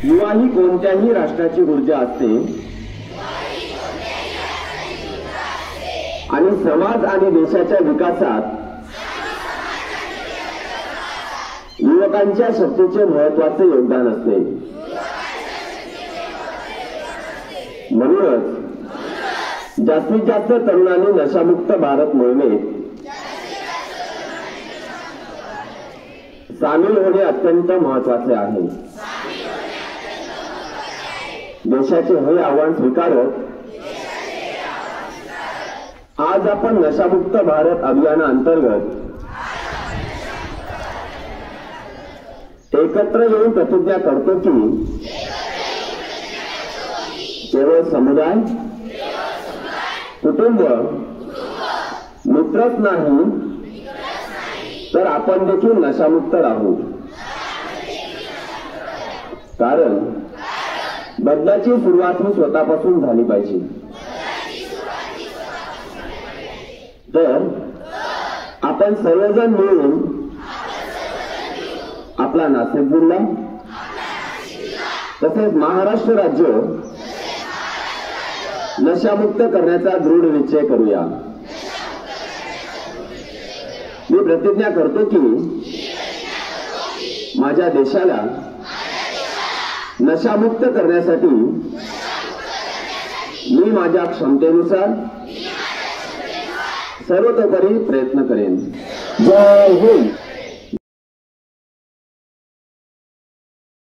युवा ही कोणत्याही राष्ट्राची ऊर्जा असते आणि समाज आणि देशाच्या विकासात युवकांच्या शक्तीचे महत्त्वाचे योगदान असते। म्हणूनच जास्तीत जास्त तरुणांनी नशामुक्त भारत मोहिमेत सामील होणे अत्यंत महत्त्वाचे आहे। देशाचे हे आव्हान स्वीकारत आज आपण नशामुक्त भारत अभियानाअंतर्गत एकत्र येऊन प्रतिज्ञा करतो की केवळ समुदाय, कुटुंब, मित्रच नाही तर आपण देखील नशामुक्त राहू। कारण बदलाची सुरुवात ही स्वतःपासून झाली पाहिजे। तर आपण सर्वजण मिळून आपला नाशिक जिल्हा तसेच महाराष्ट्र राज्य नशामुक्त करण्याचा दृढ निश्चय करूया। मी प्रतिज्ञा करतो की माझ्या देशाला नशामुक्त करण्यासाठी मी माझ्या क्षमतेनुसार सर्वतोपरी प्रयत्न करेन। जय हिंद।